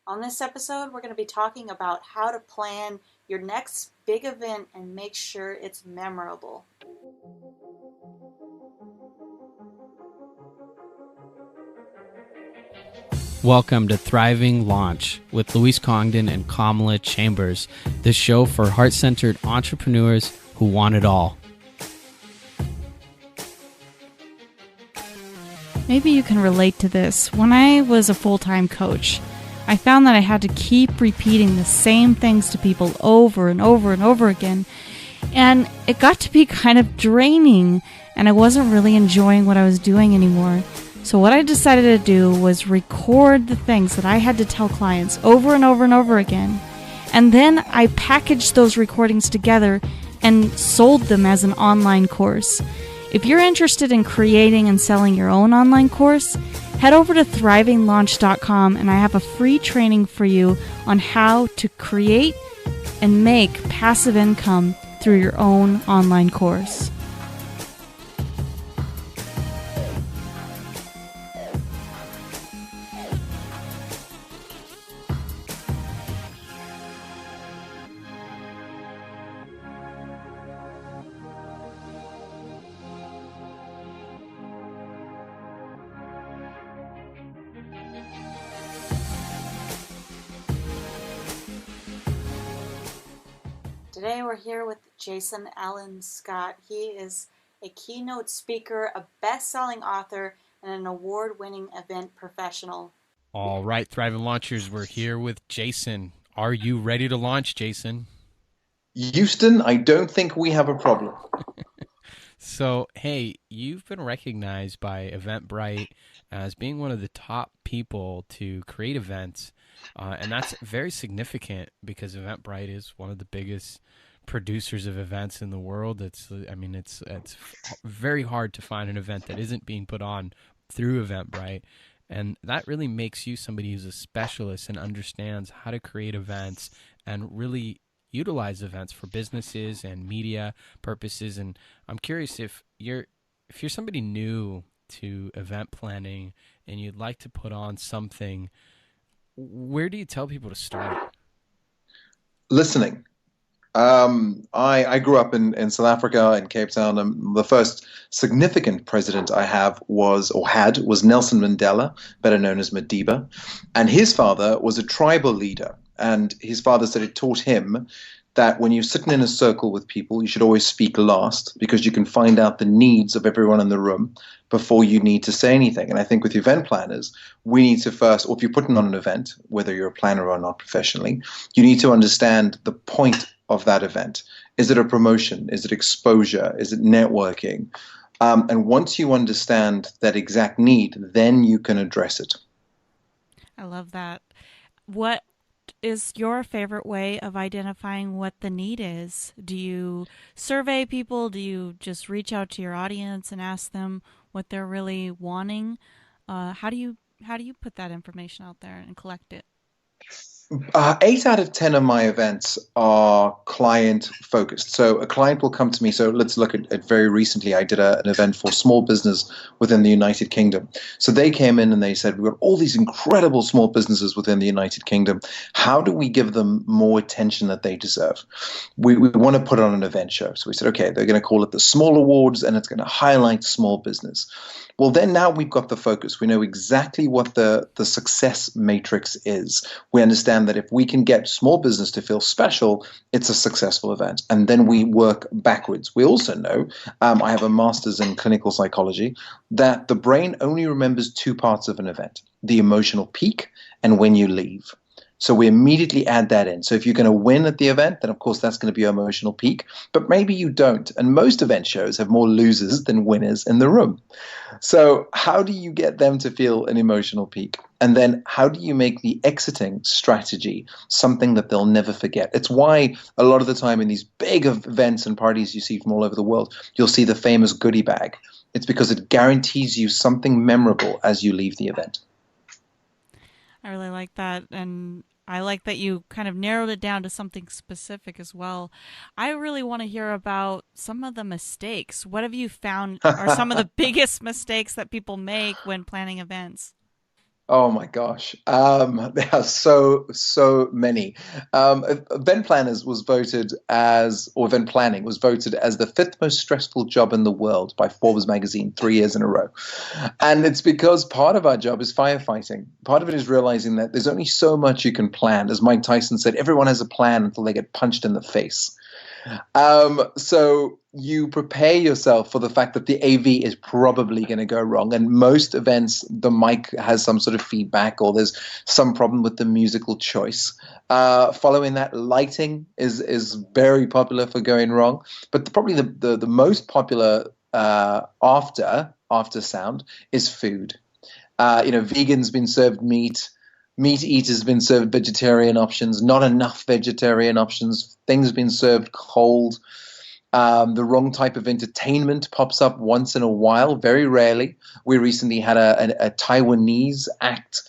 On this episode, we're going to be talking about how to plan your next big event and make sure it's memorable. Welcome to Thriving Launch with Luis Congdon and Kamala Chambers, the show for heart-centered entrepreneurs who want it all. Maybe you can relate to this. When I was a full-time coach, I found that I had to keep repeating the same things to people over and over and over again, and it got to be kind of draining, and I wasn't really enjoying what I was doing anymore. So what I decided to do was record the things that I had to tell clients over and over and over again, and then I packaged those recordings together and sold them as an online course. If you're interested in creating and selling your own online course, head over to thrivinglaunch.com and I have a free training for you on how to create and make passive income through your own online course. Today we're here with Allan Scott. He is a keynote speaker, a best-selling author, and an award-winning event professional. All right, Thriving Launchers, we're here with Jason. Are you ready to launch, Jason? Houston, I don't think we have a problem. So, hey, you've been recognized by Eventbrite as being one of the top people to create events, and that's very significant because Eventbrite is one of the biggest producers of events in the world. It's very hard to find an event that isn't being put on through Eventbrite, and that really makes you somebody who's a specialist and understands how to create events and really utilize events for businesses and media purposes. And I'm curious if you're somebody new to event planning and you'd like to put on something, where do you tell people to start? Listening. I grew up in South Africa, in Cape Town, and the first significant president I had was Nelson Mandela, better known as Madiba. And his father was a tribal leader. And his father said it taught him that when you're sitting in a circle with people, you should always speak last because you can find out the needs of everyone in the room before you need to say anything. And I think with event planners, we need to first, or if you're putting on an event, whether you're a planner or not professionally, you need to understand the point of that event. Is it a promotion? Is it exposure? Is it networking? And once you understand that exact need, then you can address it. I love that. What is your favorite way of identifying what the need is? Do you survey people? Do you just reach out to your audience and ask them what they're really wanting? How do you put that information out there and collect it? 8 out of 10 of my events are client focused. So a client will come to me. So let's look at very recently, I did an event for small business within the United Kingdom. So they came in and they said, we've got all these incredible small businesses within the United Kingdom. How do we give them more attention that they deserve? We want to put on an event show. So we said, okay, they're going to call it the Small Awards and it's going to highlight small business. Well, then now we've got the focus. We know exactly what the success matrix is. We understand that if we can get small business to feel special, it's a successful event. And then we work backwards. We also know, I have a master's in clinical psychology, that the brain only remembers 2 parts of an event, the emotional peak and when you leave. So we immediately add that in. So if you're going to win at the event, then of course that's going to be your emotional peak. But maybe you don't. And most event shows have more losers than winners in the room. So how do you get them to feel an emotional peak? And then how do you make the exiting strategy something that they'll never forget? It's why a lot of the time in these big events and parties you see from all over the world, you'll see the famous goodie bag. It's because it guarantees you something memorable as you leave the event. I really like that, and I like that you kind of narrowed it down to something specific as well. I really want to hear about some of the mistakes. What have you found are some of the biggest mistakes that people make when planning events? Oh my gosh. There are so many. Event planners was voted as, or event planning was voted as the fifth most stressful job in the world by Forbes magazine 3 years in a row. And it's because part of our job is firefighting. Part of it is realizing that there's only so much you can plan. As Mike Tyson said, everyone has a plan until they get punched in the face. So you prepare yourself for the fact that the AV is probably going to go wrong. And most events, the mic has some sort of feedback or there's some problem with the musical choice. Following that, lighting is very popular for going wrong. But probably the most popular after sound is food. Vegans been served meat. Meat eaters been served vegetarian options, not enough vegetarian options, things been served cold. The wrong type of entertainment pops up once in a while, very rarely. We recently had a Taiwanese act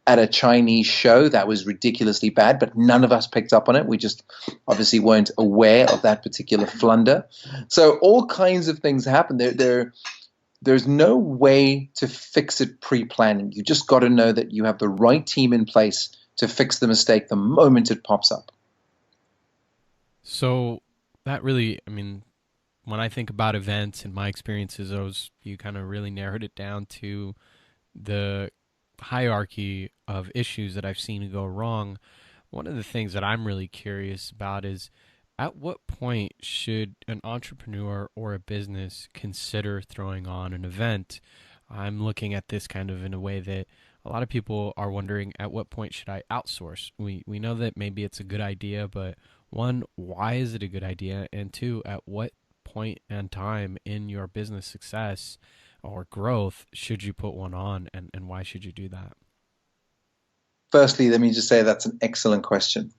at a Chinese show that was ridiculously bad, but none of us picked up on it. We just obviously weren't aware of that particular flunder. So all kinds of things happen. There's no way to fix it pre-planning. You just got to know that you have the right team in place to fix the mistake the moment it pops up. So that really, I mean, when I think about events and my experiences, you kind of really narrowed it down to the hierarchy of issues that I've seen go wrong. One of the things that I'm really curious about is, at what point should an entrepreneur or a business consider throwing on an event? I'm looking at this kind of in a way that a lot of people are wondering, at what point should I outsource? We know that maybe it's a good idea, but one, why is it a good idea? And two, at what point and time in your business success or growth should you put one on, and why should you do that? Firstly, let me just say that's an excellent question.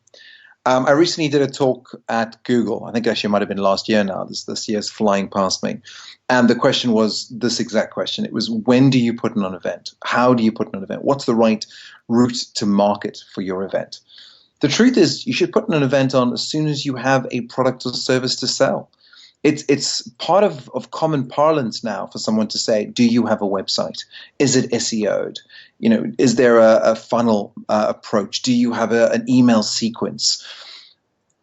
I recently did a talk at Google. I think actually it might have been last year now. This year's flying past me. And the question was this exact question. It was, when do you put on an event? How do you put on an event? What's the right route to market for your event? The truth is, you should put an event on as soon as you have a product or service to sell. It's part of common parlance now for someone to say, do you have a website? Is it SEO'd? Is there a funnel approach? Do you have an email sequence?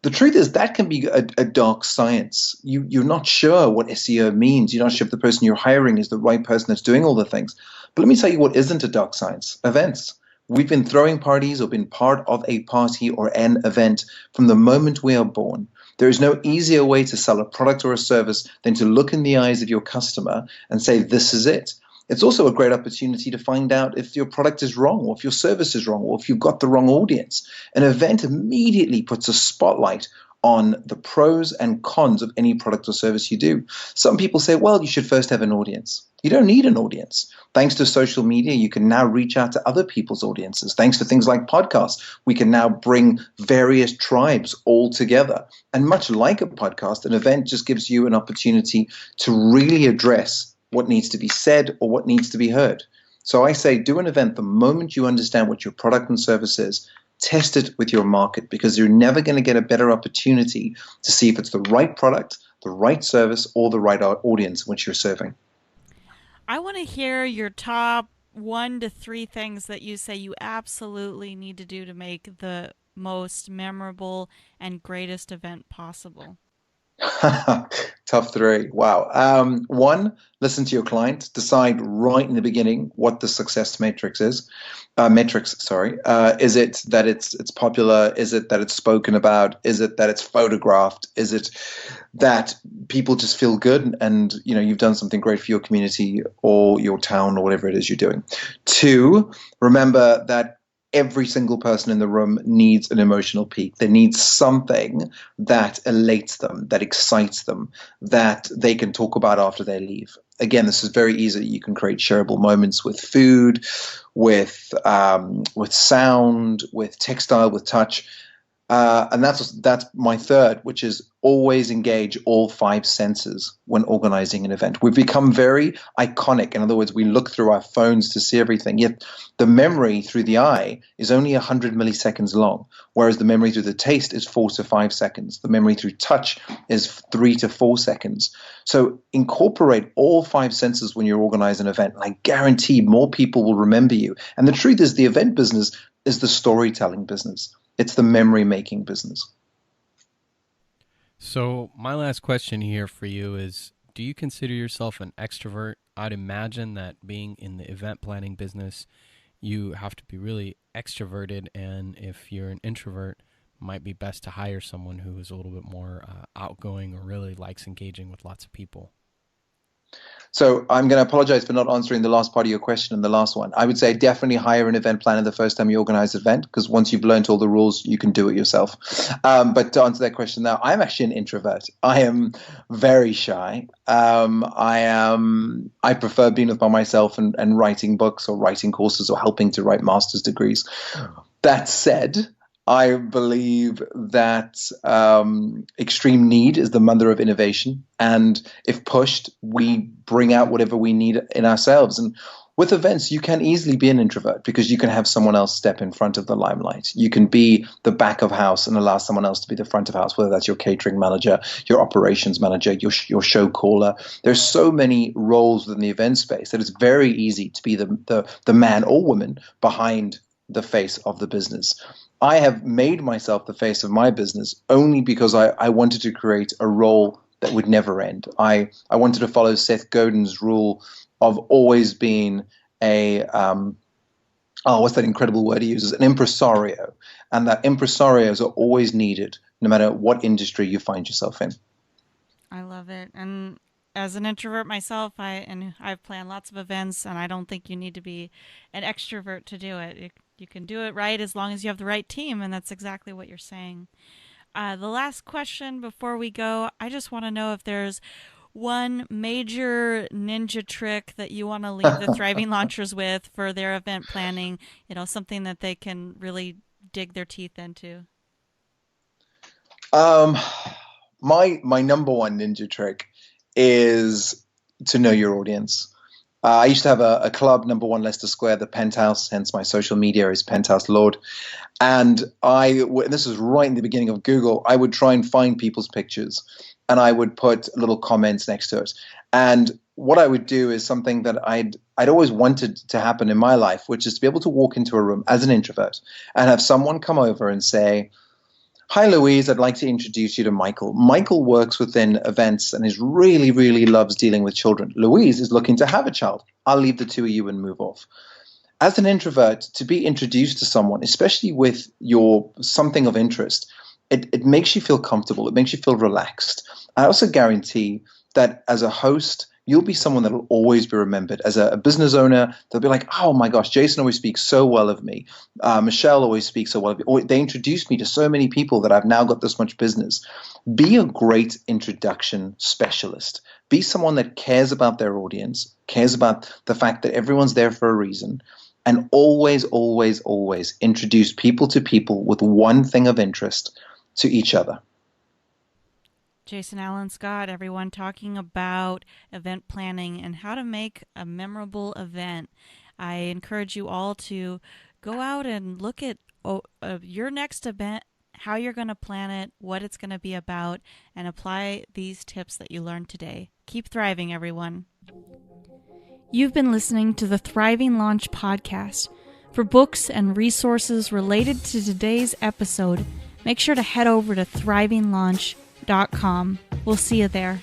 The truth is that can be a dark science. You're not sure what SEO means. You're not sure if the person you're hiring is the right person that's doing all the things. But let me tell you what isn't a dark science: events. We've been throwing parties or been part of a party or an event from the moment we are born. There is no easier way to sell a product or a service than to look in the eyes of your customer and say, this is it. It's also a great opportunity to find out if your product is wrong or if your service is wrong or if you've got the wrong audience. An event immediately puts a spotlight on the pros and cons of any product or service you do. Some people say, well, you should first have an audience. You don't need an audience. Thanks to social media, you can now reach out to other people's audiences. Thanks to things like podcasts, we can now bring various tribes all together. And much like a podcast, an event just gives you an opportunity to really address what needs to be said or what needs to be heard. So I say, do an event the moment you understand what your product and service is. Test it with your market, because you're never going to get a better opportunity to see if it's the right product, the right service, or the right audience which you're serving. I want to hear your top 1 to 3 things that you say you absolutely need to do to make the most memorable and greatest event possible. Tough 3. Wow. 1, listen to your client. Decide right in the beginning what the success matrix is. Is it that it's popular? Is it that it's spoken about? Is it that it's photographed? Is it that people just feel good and you've done something great for your community or your town or whatever it is you're doing? 2, remember that every single person in the room needs an emotional peak. They need something that elates them, that excites them, that they can talk about after they leave. Again, this is very easy. You can create shareable moments with food, with sound, with textile, with touch. And that's my third, which is always engage all five senses when organizing an event. We've become very iconic. In other words, we look through our phones to see everything. Yet the memory through the eye is only 100 milliseconds long, whereas the memory through the taste is 4 to 5 seconds. The memory through touch is 3 to 4 seconds. So incorporate all five senses when you organize an event, and I guarantee more people will remember you. And the truth is, the event business is the storytelling business. It's the memory-making business. So my last question here for you is, do you consider yourself an extrovert? I'd imagine that being in the event planning business, you have to be really extroverted, and if you're an introvert, it might be best to hire someone who is a little bit more outgoing or really likes engaging with lots of people. So I'm going to apologize for not answering the last part of your question and the last one. I would say definitely hire an event planner the first time you organize an event, because once you've learned all the rules, you can do it yourself. But to answer that question now, I'm actually an introvert. I am very shy. I prefer being by myself and writing books or writing courses or helping to write master's degrees. That said, I believe that extreme need is the mother of innovation. And if pushed, we bring out whatever we need in ourselves. And with events, you can easily be an introvert because you can have someone else step in front of the limelight. You can be the back of house and allow someone else to be the front of house, whether that's your catering manager, your operations manager, your show caller. There's so many roles within the event space that it's very easy to be the man or woman behind the face of the business. I have made myself the face of my business only because I wanted to create a role that would never end. I wanted to follow Seth Godin's rule of always being what's that incredible word he uses? An impresario. And that impresarios are always needed no matter what industry you find yourself in. I love it. And as an introvert myself, I've planned lots of events, and I don't think you need to be an extrovert to do it. You can do it right as long as you have the right team, and that's exactly what you're saying. The last question before we go, I just want to know if there's one major ninja trick that you want to leave the Thriving Launchers with for their event planning, something that they can really dig their teeth into. My number one ninja trick is to know your audience. I used to have a club, number one Leicester Square, the Penthouse, hence my social media is Penthouse Lord. And this was right in the beginning of Google, I would try and find people's pictures and I would put little comments next to it. And what I would do is something that I'd always wanted to happen in my life, which is to be able to walk into a room as an introvert and have someone come over and say, "Hi, Louise, I'd like to introduce you to Michael. Michael works within events and is really loves dealing with children. Louise is looking to have a child. I'll leave the two of you and move off." As an introvert, to be introduced to someone, especially with your something of interest, it makes you feel comfortable. It makes you feel relaxed. I also guarantee that as a host, you'll be someone that will always be remembered. As a business owner, they'll be like, "Oh my gosh, Jason always speaks so well of me. Michelle always speaks so well of me." Or they introduced me to so many people that I've now got this much business. Be a great introduction specialist. Be someone that cares about their audience, cares about the fact that everyone's there for a reason, and always introduce people to people with one thing of interest to each other. Jason Allan Scott, everyone, talking about event planning and how to make a memorable event. I encourage you all to go out and look at your next event, how you're going to plan it, what it's going to be about, and apply these tips that you learned today. Keep thriving, everyone. You've been listening to the Thriving Launch podcast. For books and resources related to today's episode, make sure to head over to thrivinglaunch.com. We'll see you there.